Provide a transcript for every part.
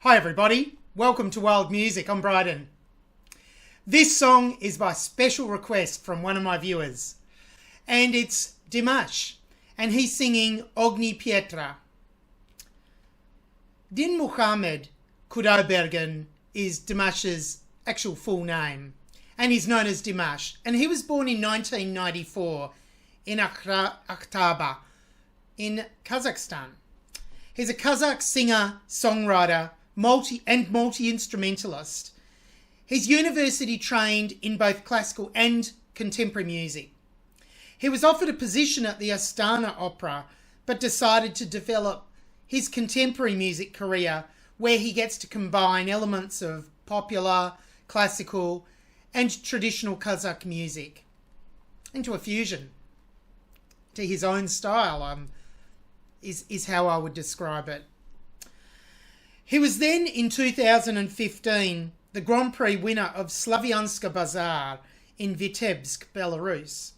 Hi everybody, welcome to Wild Music. I'm Bryden. This song is by special request from one of my viewers, and it's Dimash, and he's singing Ogni Pietra. Din Muhammad Kudaibergen is Dimash's actual full name, and he's known as Dimash, and he was born in 1994 in Akhtaba in Kazakhstan. He's a Kazakh singer, songwriter, multi-instrumentalist. He's university trained in both classical and contemporary music. He was offered a position at the Astana Opera, but decided to develop his contemporary music career where he gets to combine elements of popular, classical and traditional Kazakh music into a fusion to his own style, is how I would describe it. He was then, in 2015, the Grand Prix winner of Slavyanska Bazaar in Vitebsk, Belarus.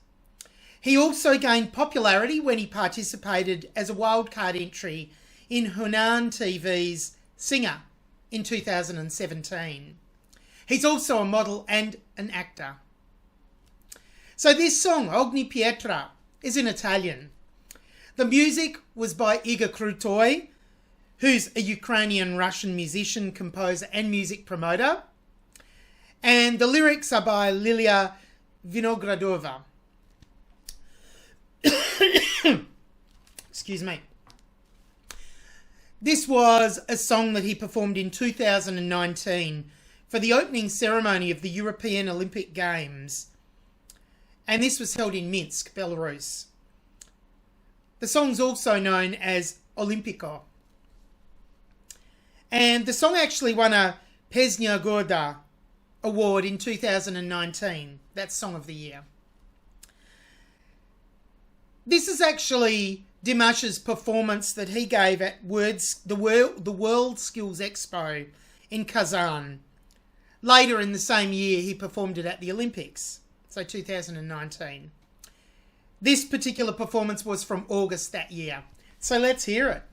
He also gained popularity when he participated as a wildcard entry in Hunan TV's Singer in 2017. He's also a model and an actor. So this song, Ogni Pietra, is in Italian. The music was by Igor Krutoy, who's a Ukrainian-Russian musician, composer and music promoter. And the lyrics are by Lilia Vinogradova. Excuse me. This was a song that he performed in 2019 for the opening ceremony of the European Olympic Games. And this was held in Minsk, Belarus. The song's also known as Olimpico. And the song actually won a Pesnya Goda award in 2019. That's Song of the Year. This is actually Dimash's performance that he gave at the World Skills Expo in Kazan. Later in the same year, he performed it at the Olympics, so 2019. This particular performance was from August that year. So let's hear it.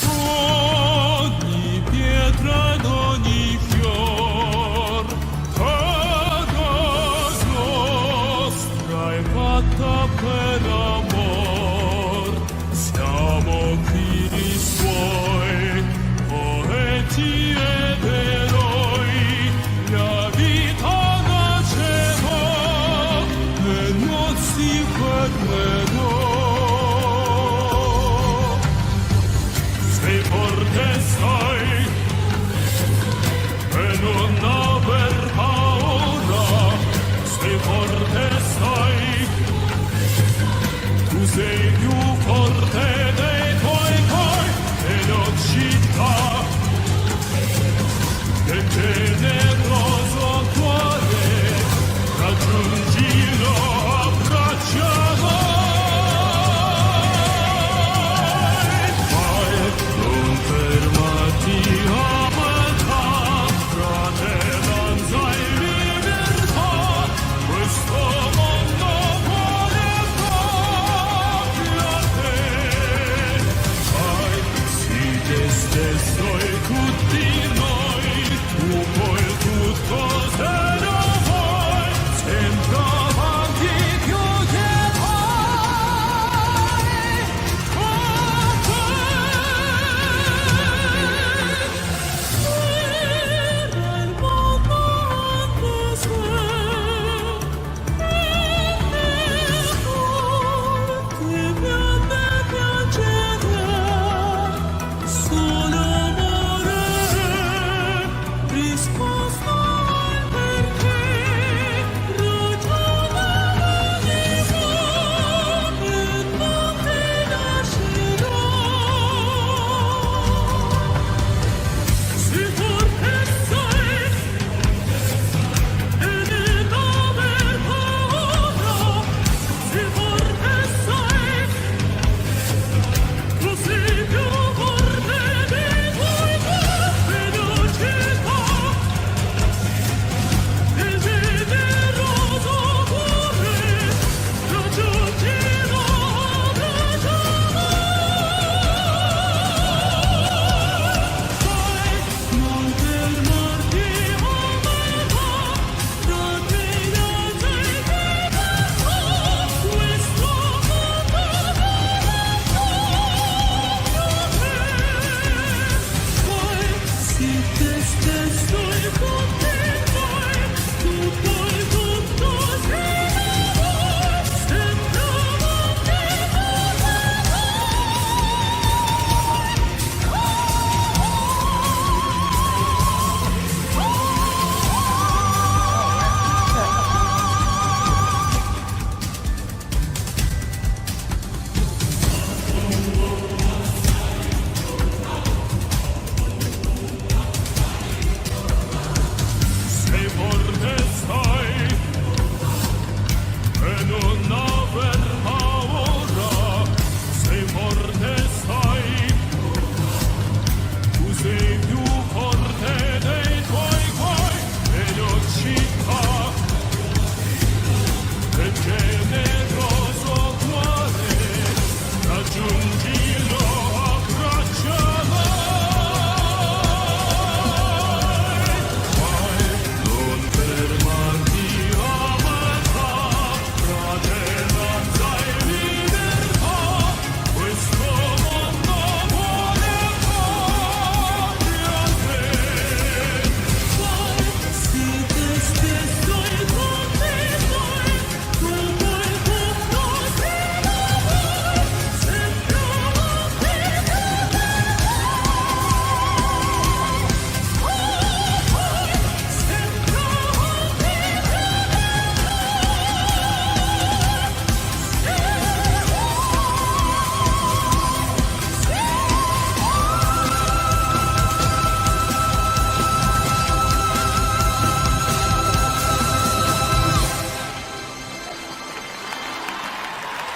Ogni pietra ed ogni fior, casa nostra è fatta per amor. Siamo figli suoi, poeti ed eroi. La vita nascerà e non si fermerà. Sei forte sai, e non aver paura. Sei forte sai, tu sei più forte dei tuoi e non città. Del generoso cuore raggiungilo, abbraccialo. Non fermati a metà, fratellanza e libertà, questo mondo vuole proprio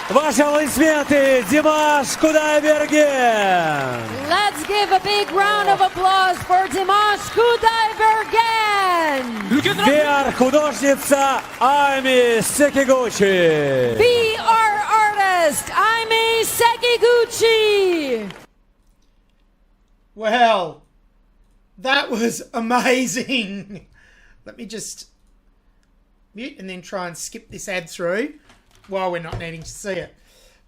Ваши аплодисменты, Димаш Кудайберген. Let's give a big round of applause for Dimash Kudaibergen. VR художница Ами Секигучи. VR artist Aimee Sekiguchi. Well, that was amazing. Let me just mute and then try and skip this ad through while we're not needing to see it.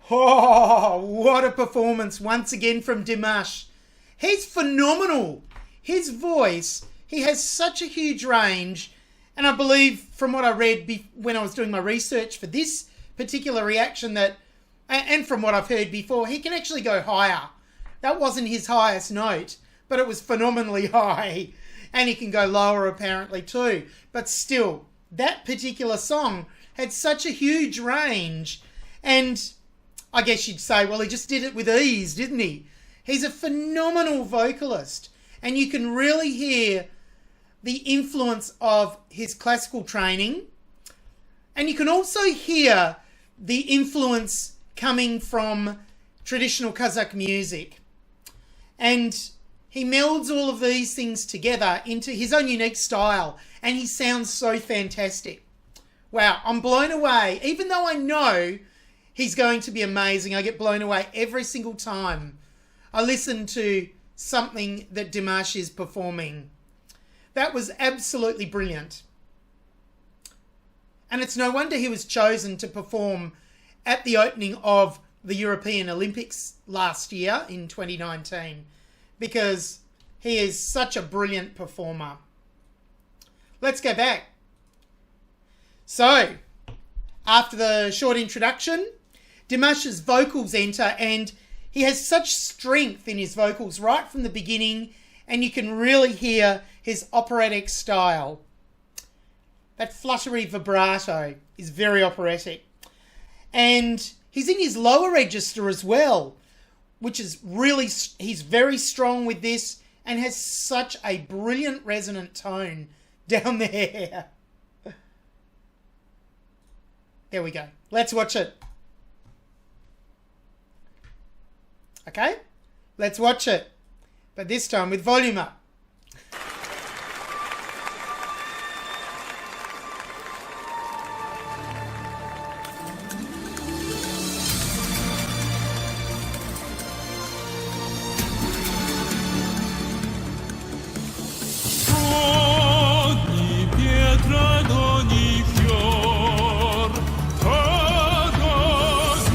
Oh, what a performance once again from Dimash. He's phenomenal. His voice, he has such a huge range. And I believe from what I read when I was doing my research for this particular reaction that, and from what I've heard before, he can actually go higher. That wasn't his highest note, but it was phenomenally high. And he can go lower apparently too. But still, that particular song had such a huge range. And I guess you'd say, well, he just did it with ease, didn't he? He's a phenomenal vocalist. And you can really hear the influence of his classical training. And you can also hear the influence coming from traditional Kazakh music. And he melds all of these things together into his own unique style. And he sounds so fantastic. Wow, I'm blown away. Even though I know he's going to be amazing, I get blown away every single time I listen to something that Dimash is performing. That was absolutely brilliant. And it's no wonder he was chosen to perform at the opening of the European Olympics last year in 2019, because he is such a brilliant performer. Let's go back. So, after the short introduction, Dimash's vocals enter, and he has such strength in his vocals right from the beginning, and you can really hear his operatic style. That fluttery vibrato is very operatic. And he's in his lower register as well, which is really, he's very strong with this and has such a brilliant resonant tone down there. There we go. Let's watch it. Okay? Let's watch it. But this time with volume up. Ogni pietra ed ogni fior, casa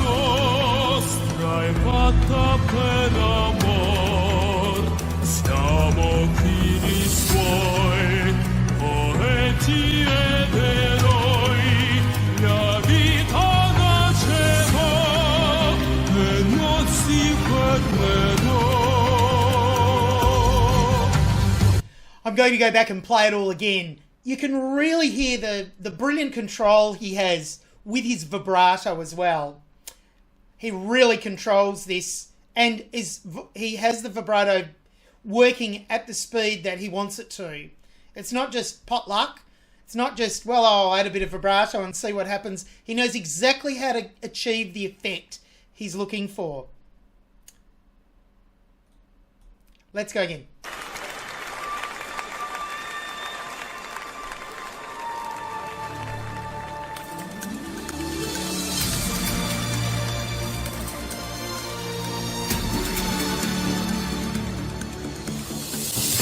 nostra è fatta per amor. Siamo figli suoi, poeti ed eroi. La vita nasceva e non si perderò. I'm going to go back and play it all again. You can really hear the brilliant control he has with his vibrato as well. He really controls this, and he has the vibrato working at the speed that he wants it to. It's not just potluck. It's not just, well, I'll add a bit of vibrato and see what happens. He knows exactly how to achieve the effect he's looking for. Let's go again.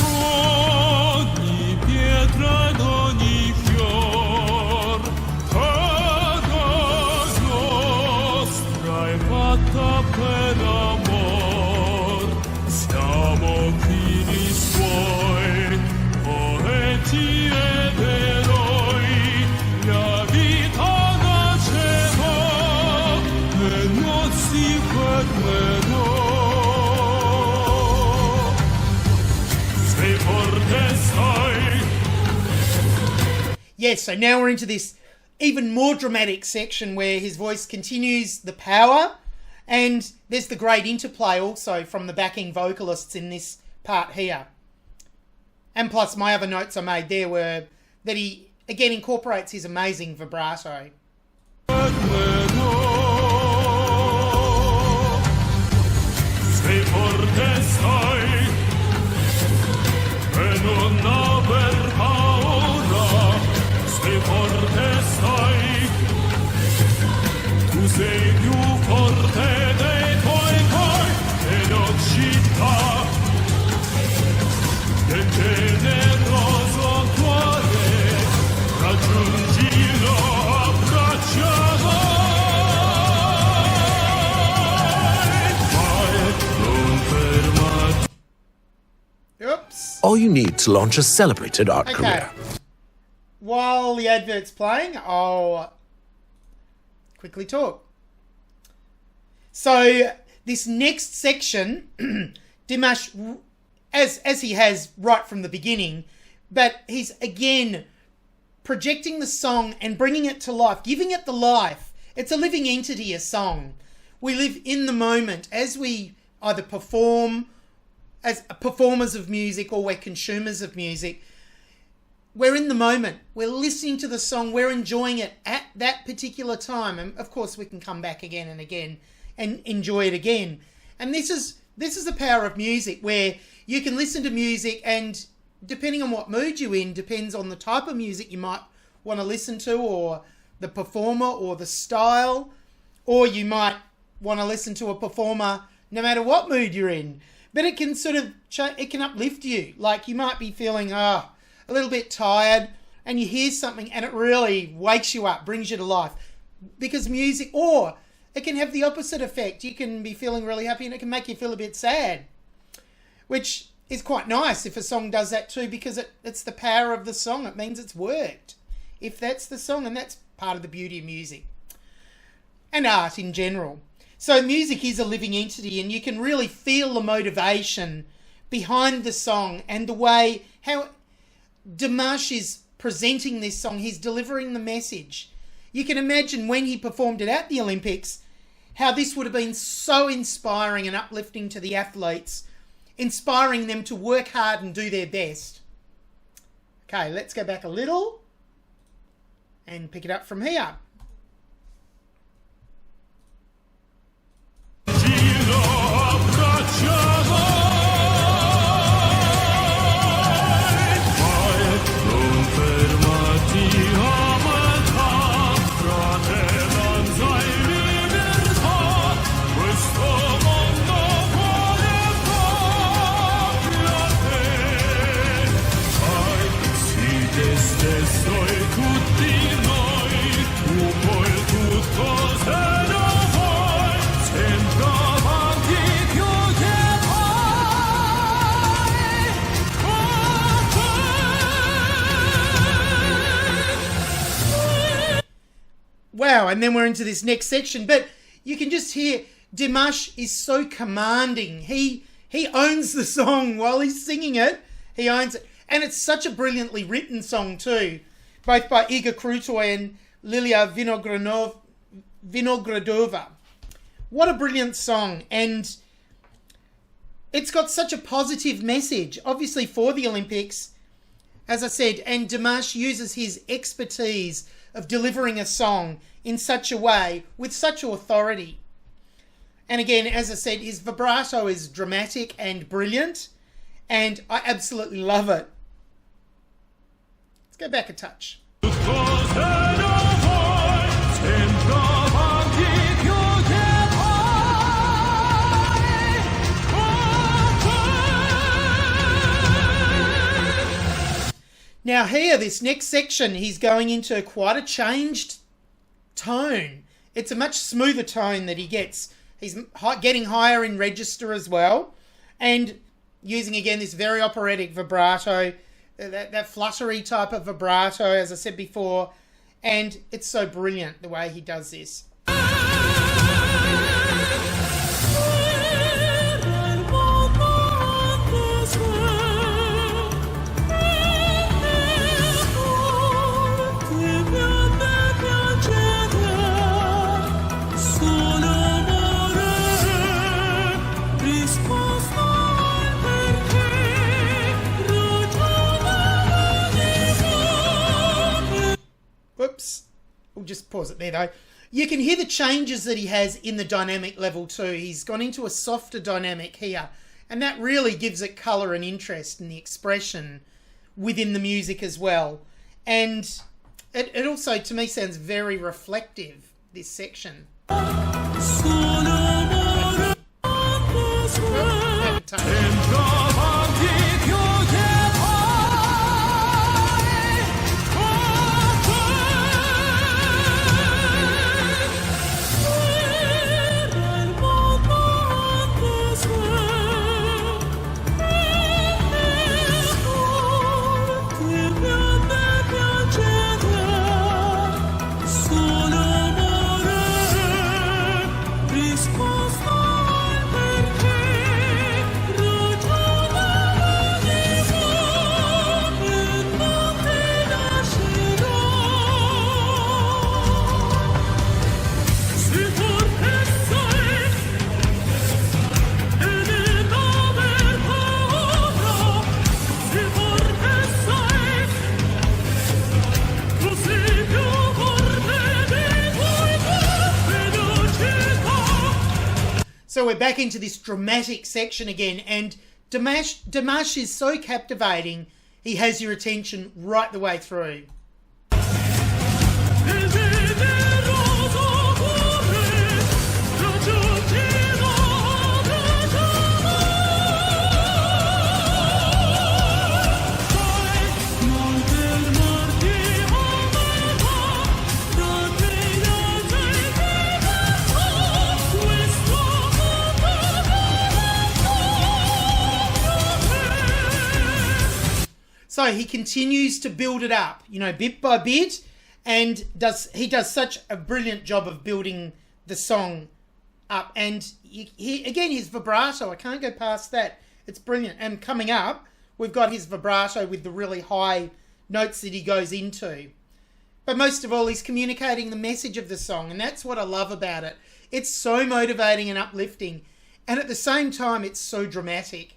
Ogni pietra ed ogni fior, casa nostra è fatta per amor. Siamo figli suoi, poeti ed eroi. La vita nasceva e non si perderà. Yes, so now we're into this even more dramatic section where his voice continues the power, and there's the great interplay also from the backing vocalists in this part here. And plus my other notes I made there were that he again incorporates his amazing vibrato. più forte dei tuoi cori ed città del generoso cuore raggiungilo abbraccialo vai non fermati. Oops. All you need to launch a celebrated art Okay. career. While the advert's playing, I'll quickly talk. So this next section, Dimash, as he has right from the beginning, but he's again projecting the song and bringing it to life, giving it the life. It's a living entity, a song. We live in the moment as we either perform as performers of music or we're consumers of music. We're in the moment. We're listening to the song. We're enjoying it at that particular time. And of course, we can come back again and again and enjoy it again. And this is the power of music, where you can listen to music and depending on what mood you're in, depends on the type of music you might want to listen to or the performer or the style, or you might want to listen to a performer no matter what mood you're in. But it can sort of, it can uplift you. Like you might be feeling, a little bit tired, and you hear something and it really wakes you up, brings you to life. Because music, or it can have the opposite effect. You can be feeling really happy and it can make you feel a bit sad, which is quite nice if a song does that too, because it's the power of the song. It means it's worked. If that's the song, and that's part of the beauty of music and art in general. So music is a living entity, and you can really feel the motivation behind the song and the way how Dimash is presenting this song. He's delivering the message. You can imagine when he performed it at the Olympics, how this would have been so inspiring and uplifting to the athletes, inspiring them to work hard and do their best. Okay, let's go back a little and pick it up from here. Wow, and then we're into this next section, but you can just hear Dimash is so commanding. He owns the song while he's singing it. He owns it. And it's such a brilliantly written song too, both by Igor Krutoy and Lilia Vinogradova. What a brilliant song. And it's got such a positive message, obviously for the Olympics, as I said, and Dimash uses his expertise of delivering a song in such a way, with such authority. And again, as I said, his vibrato is dramatic and brilliant, and I absolutely love it. Let's go back a touch. Now here, this next section, he's going into quite a changed tone. It's a much smoother tone that he gets. He's getting higher in register as well, and using again this very operatic vibrato, that fluttery type of vibrato, as I said before, and it's so brilliant the way he does this. Whoops. We'll just pause it there though. You can hear the changes that he has in the dynamic level too. He's gone into a softer dynamic here, and that really gives it colour and interest in the expression within the music as well. And it also, to me, sounds very reflective, this section. So we're back into this dramatic section again, and Dimash is so captivating, he has your attention right the way through. So he continues to build it up, bit by bit, and he does such a brilliant job of building the song up. And again, his vibrato, I can't go past that. It's brilliant. And coming up, we've got his vibrato with the really high notes that he goes into. But most of all, he's communicating the message of the song, and that's what I love about it. It's so motivating and uplifting, and at the same time, it's so dramatic.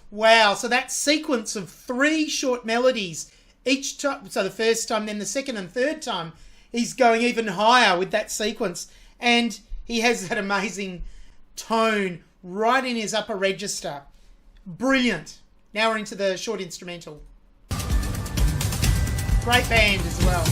Wow, so that sequence of 3 short melodies each time, so the first time, then the second and third time, he's going even higher with that sequence. And he has that amazing tone right in his upper register. Brilliant. Now we're into the short instrumental. Great band as well.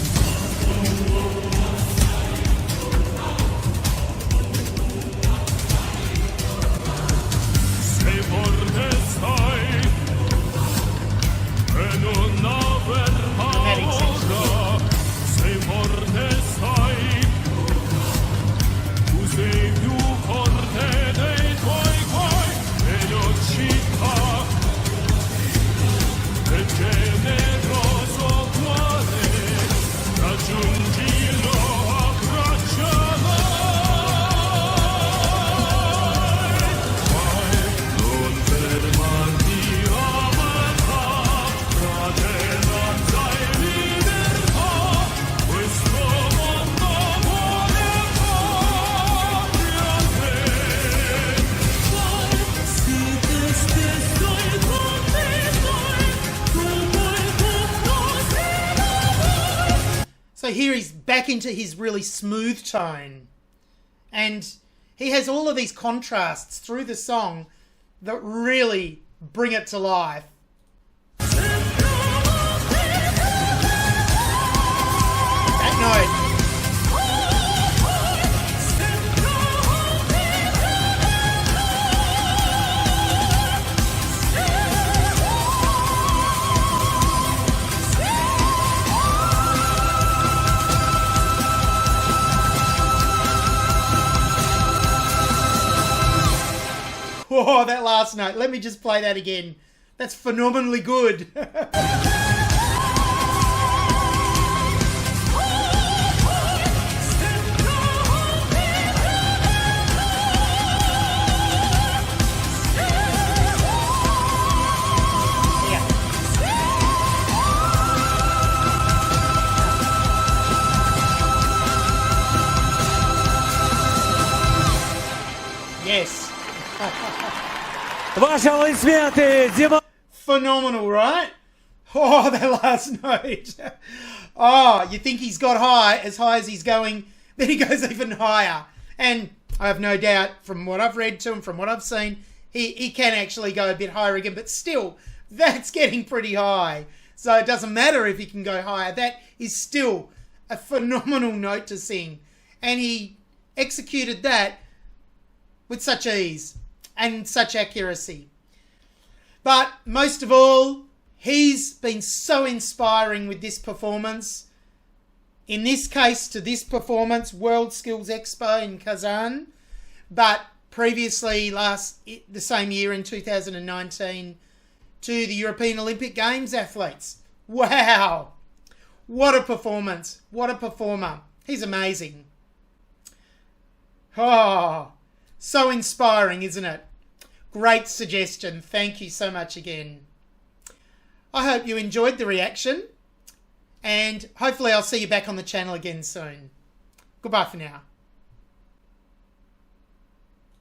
So here he's back into his really smooth tone. And he has all of these contrasts through the song that really bring it to life. That note. Oh, that last note. Let me just play that again. That's phenomenally good. Yes. Ваши аплодисменты, Димаш! Phenomenal, right? Oh, that last note. Oh, you think he's got as high as he's going, then he goes even higher. And I have no doubt, from what I've read to him, from what I've seen, he can actually go a bit higher again, but still, that's getting pretty high. So it doesn't matter if he can go higher. That is still a phenomenal note to sing. And he executed that with such ease and such accuracy. But most of all, he's been so inspiring with this performance. In this case, to this performance, World Skills Expo in Kazan, but previously the same year in 2019 to the European Olympic Games athletes. Wow! What a performance. What a performer. He's amazing. Oh, so inspiring, isn't it? Great suggestion. Thank you so much again. I hope you enjoyed the reaction. And hopefully I'll see you back on the channel again soon. Goodbye for now.